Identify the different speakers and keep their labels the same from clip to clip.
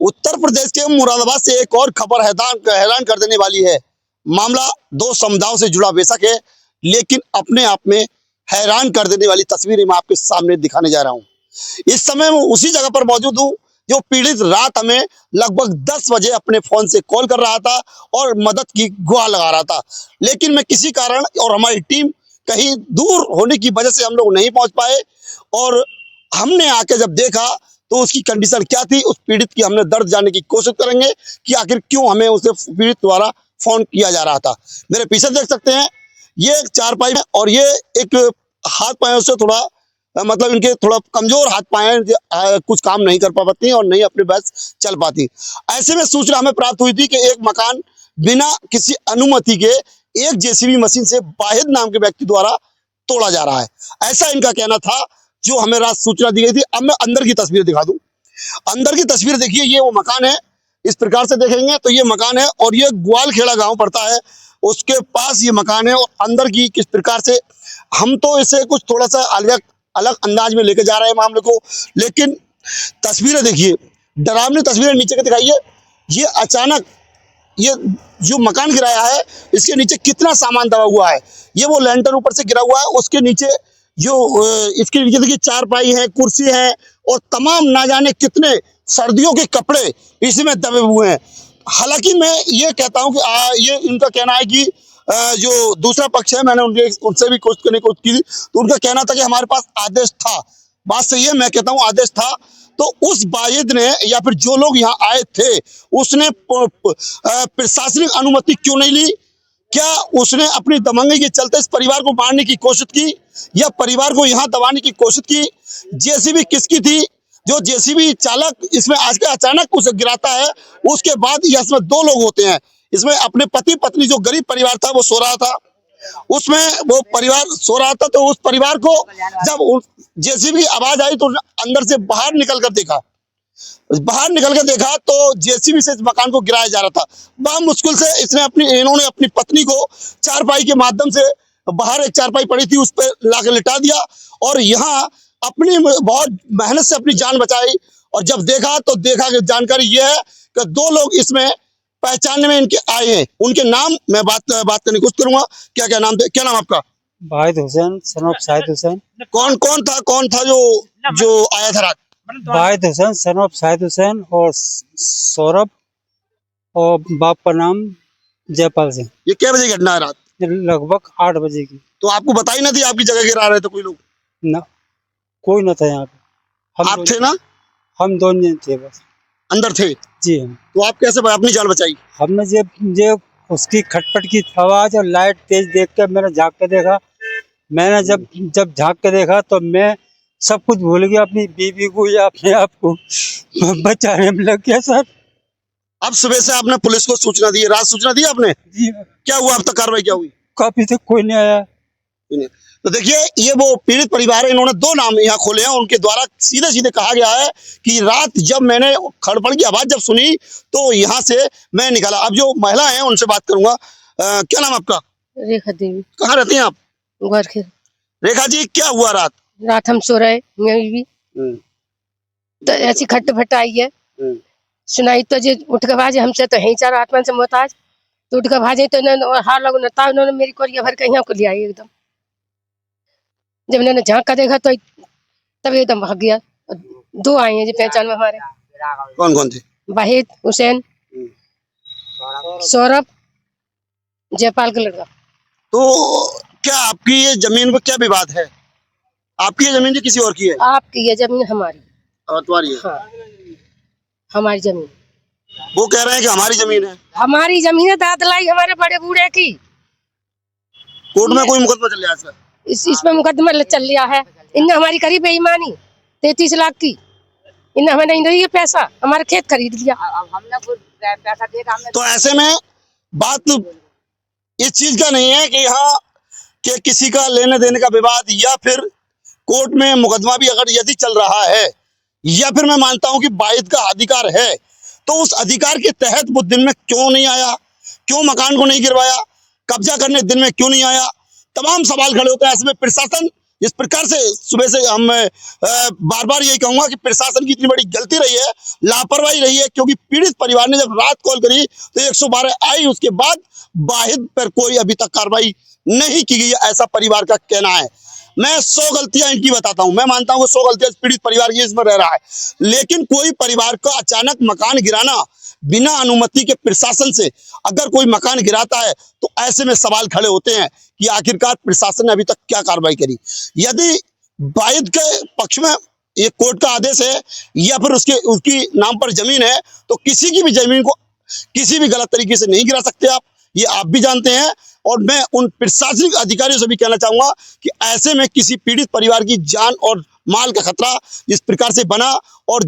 Speaker 1: उत्तर प्रदेश के मुरादाबाद से एक और खबर हैरान कर देने वाली है। मामला दो समुदायों से जुड़ा बेशक है, लेकिन अपने आप में हैरान कर देने वाली तस्वीरें मैं आपके सामने दिखाने जा रहा हूं। इस समय मैं उसी जगह पर मौजूद हूं जो पीड़ित रात हमें लगभग 10 बजे अपने फोन से कॉल कर रहा था और मदद की गुहार लगा रहा था, लेकिन मैं किसी कारण और हमारी टीम कहीं दूर होने की वजह से हम लोग नहीं पहुंच पाए। और हमने आके जब देखा तो उसकी कंडीशन क्या थी, उस पीड़ित की हमने दर्द जानने की कोशिश करेंगे कि आखिर क्यों हमें उसे पीड़ित द्वारा फोन किया जा रहा था। मेरे पीछे देख सकते हैं, ये एक चारपाई है और ये एक हाथ पायों से थोड़ा मतलब इनके थोड़ा कमजोर हाथ पाए कुछ काम नहीं कर पाती और नहीं अपने बस चल पाती। ऐसे में सूचना हमें प्राप्त हुई थी कि एक मकान बिना किसी अनुमति के एक जेसीबी मशीन से वाहिद नाम के व्यक्ति द्वारा तोड़ा जा रहा है, ऐसा इनका कहना था जो हमें रात सूचना दी गई थी। अब मैं अंदर की तस्वीर दिखा दूं। अंदर की तस्वीर देखिए, ये वो मकान है। इस प्रकार से देखेंगे तो ये मकान है और ये ग्वालखेड़ा गांव पड़ता है, उसके पास ये मकान है। और अंदर की किस प्रकार से, हम तो इसे कुछ थोड़ा सा अलग अंदाज में लेके जा रहे हैं मामले को, लेकिन तस्वीरें देखिए, डरावनी तस्वीरें नीचे के दिखाइए। ये अचानक ये जो मकान गिराया है, इसके नीचे कितना सामान दबा हुआ है। ये वो लैंटर्न ऊपर से गिरा हुआ है, उसके नीचे जो इसके नीचे देखिए चारपाई है, कुर्सी है और तमाम ना जाने कितने सर्दियों के कपड़े इसमें दबे हुए हैं। हालांकि मैं ये कहता हूं कि ये इनका कहना है कि जो दूसरा पक्ष है, मैंने उनसे भी कोशिश करने की कोशिश की थी, तो उनका कहना था कि हमारे पास आदेश था। बात सही है, मैं कहता हूं आदेश था, तो उस वाहिद ने या फिर जो लोग यहाँ आए थे उसने प्रशासनिक अनुमति क्यों नहीं ली? क्या उसने अपनी दबंगई के चलते इस परिवार को मारने की कोशिश की या परिवार को यहाँ दबाने की कोशिश की? जेसीबी किसकी थी? जो जेसीबी चालक इसमें आज के अचानक उसे गिराता है, उसके बाद इसमें दो लोग होते हैं। इसमें अपने पति पत्नी, जो गरीब परिवार था वो सो रहा था, उसमें वो परिवार सो रहा था, तो उस परिवार को जब जेसीबी आवाज आई तो अंदर से बाहर निकल कर देखा तो जेसीबी से इस मकान को गिराया जा रहा था। बड़ा मुश्किल से इन्होंने अपनी पत्नी को चारपाई के माध्यम से, बाहर एक चारपाई पड़ी थी उस पर लाकर लिटा दिया और यहाँ अपनी बहुत मेहनत से अपनी जान बचाई। और जब देखा तो देखा कि जानकारी यह है कि दो लोग इसमें पहचानने में इनके आए हैं। उनके नाम मैं बात करने की कोशिश करूंगा। क्या नाम थे? क्या नाम आपका?
Speaker 2: वाहिद हुसैन, सन ऑफ शाहिद हुसैन।
Speaker 1: कौन था जो आया था रात?
Speaker 2: वाहिद हुसैन, सन ऑफ शाहिद हुसैन और सौरभ, और बाप का नाम जयपाल सिंह।
Speaker 1: ये क्या बजे घटना है रात?
Speaker 2: लगभग 8 बजे की।
Speaker 1: तो आपको बताई ना थी आपकी जगह गिरा रहे थे कोई लोग?
Speaker 2: ना, कोई न था यहाँ पे।
Speaker 1: आप थे ना?
Speaker 2: हम दोनों जन थे बस।
Speaker 1: अंदर थे?
Speaker 2: जी।
Speaker 1: तो आप कैसे अपनी जान बचाई?
Speaker 2: हमने जब उसकी खटपट की आवाज और लाइट तेज देख कर मैंने झाँक के देखा। मैंने जब झाँक के देखा तो मैं सब कुछ भूल गया, अपनी बीवी को या अपने आप को बचाने में लग गया सर।
Speaker 1: अब सुबह से आपने पुलिस को सूचना दी, रात सूचना दी आपने?
Speaker 2: जी।
Speaker 1: क्या हुआ अब तक? कार्रवाई क्या हुई?
Speaker 2: काफी तक कोई नहीं आया।
Speaker 1: तो देखिए, ये वो पीड़ित परिवार है, इन्होंने दो नाम यहाँ खोले हैं। उनके द्वारा सीधे कहा गया है कि रात जब मैंने खड़बड़ की आवाज जब सुनी तो यहाँ से मैं निकला। अब जो महिला है उनसे बात करूंगा। क्या नाम आपका?
Speaker 3: रेखा देवी।
Speaker 1: कहाँ रहती हैं आप?
Speaker 3: घर के।
Speaker 1: रेखा जी, क्या हुआ रात?
Speaker 3: रात हम सो रहे, मेरी भी तो ऐसी खट आई है। सुनाई तो जे उठ के भाजे, हमसे तो है चारों आत्मा से मोहताज, तो उठ के भाजे तो हार लगो न था, उन्होंने मेरी कोरिया भर के यहाँ को लिया एकदम। जब मैंने झाँक का देखा तो तब एकदम भाग गया। दो आए हैं जो पहचान में हमारे।
Speaker 1: कौन थे?
Speaker 3: वाहिद हुसैन, सौरभ, जयपाल का लड़का।
Speaker 1: तो क्या आपकी ये जमीन पर क्या विवाद है? आपकी ये जमीन किसी और की है?
Speaker 3: आपकी ये जमीन हमारी।
Speaker 1: और तुम्हारी है?
Speaker 3: हाँ, हमारी जमीन।
Speaker 1: वो कह रहे हैं कि हमारी जमीन है।
Speaker 3: हमारी जमीन है, दादलाई हमारे बड़े बूढ़े की।
Speaker 1: कोर्ट में कोई मुकदमा चल रहा है सर?
Speaker 3: इसमें मुकदमा चल रहा है। इनने हमारी करी बेईमानी 33 लाख की। इनने हमें नहीं दिया पैसा, हमारा खेत खरीद लिया। हमने पैसा दिया।
Speaker 1: तो ऐसे में बात इस चीज का नहीं है कि यहाँ के किसी का लेने देने का विवाद या फिर कोर्ट में मुकदमा भी अगर यदि चल रहा है, या फिर मैं मानता हूं कि वाहिद का अधिकार है, तो उस अधिकार के तहत वो दिन में क्यों नहीं आया? क्यों मकान को नहीं गिरवाया? कब्जा करने दिन में क्यों नहीं आया? तमाम सवाल खड़े होते हैं। ऐसे में प्रशासन इस प्रकार से सुबह से हम बार बार यही कहूंगा कि प्रशासन की इतनी बड़ी गलती रही है, लापरवाही रही है, क्योंकि पीड़ित परिवार ने जब रात कॉल करी तो 112 आई, उसके बाद वाहिद पर कोई अभी तक कार्रवाई नहीं की गई, ऐसा परिवार का कहना है। मैं 100 गलतियां इनकी बताता हूं, मैं मानता हूं कि 100 गलतियां पीड़ित परिवार की इसमें रह रहा है, लेकिन कोई परिवार का अचानक मकान गिराना बिना अनुमति के प्रशासन से अगर कोई मकान गिराता है तो ऐसे में सवाल खड़े होते हैं कि आखिरकार प्रशासन ने अभी तक क्या कार्रवाई करी। यदि वाहिद के पक्ष में ये कोर्ट का आदेश है या फिर उसकी नाम पर जमीन है, तो किसी की भी जमीन को किसी भी गलत तरीके से नहीं गिरा सकते आप, ये आप भी जानते हैं। और मैं उन प्रशासनिक अधिकारियों से भी कहना चाहूंगा कि ऐसे में किसी पीड़ित परिवार की जान और माल का खतरा जिस प्रकार से बना, और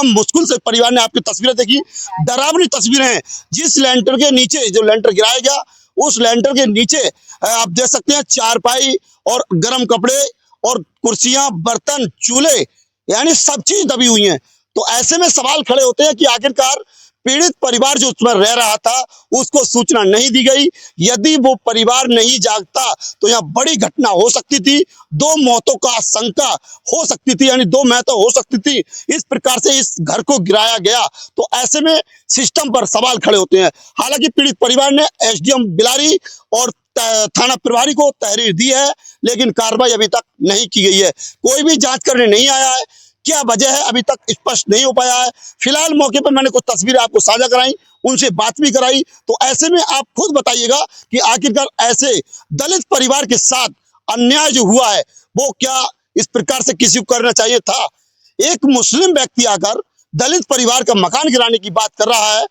Speaker 1: मुश्किल से परिवार ने आपकी तस्वीरें देखी, डरावनी तस्वीरें हैं। जिस लेंटर के नीचे जो लेंटर गिराया गया, उस लेंटर के नीचे आप देख सकते हैं चारपाई और गर्म कपड़े और कुर्सियां, बर्तन, चूल्हे, यानी सब चीज दबी हुई हैं। तो ऐसे में सवाल खड़े होते हैं कि आखिरकार पीड़ित परिवार जो उसमें रह रहा था उसको सूचना नहीं दी गई। यदि वो परिवार नहीं जागता तो यहाँ बड़ी घटना हो सकती थी, 2 मौतों का आशंका हो सकती थी, यानी 2 मौतें हो सकती थी। इस प्रकार से इस घर को गिराया गया, तो ऐसे में सिस्टम पर सवाल खड़े होते हैं। हालांकि पीड़ित परिवार ने एसडीएम बिलारी और थाना प्रभारी को तहरीर दी है, लेकिन कार्रवाई अभी तक नहीं की गई है। कोई भी जांच करने नहीं आया है, क्या वजह है अभी तक स्पष्ट नहीं हो पाया है। फिलहाल मौके पर मैंने कुछ तस्वीरें आपको साझा कराई, उनसे बात भी कराई, तो ऐसे में आप खुद बताइएगा कि आखिरकार ऐसे दलित परिवार के साथ अन्याय जो हुआ है वो क्या इस प्रकार से किसी को करना चाहिए था। एक मुस्लिम व्यक्ति आकर दलित परिवार का मकान गिराने की बात कर रहा है,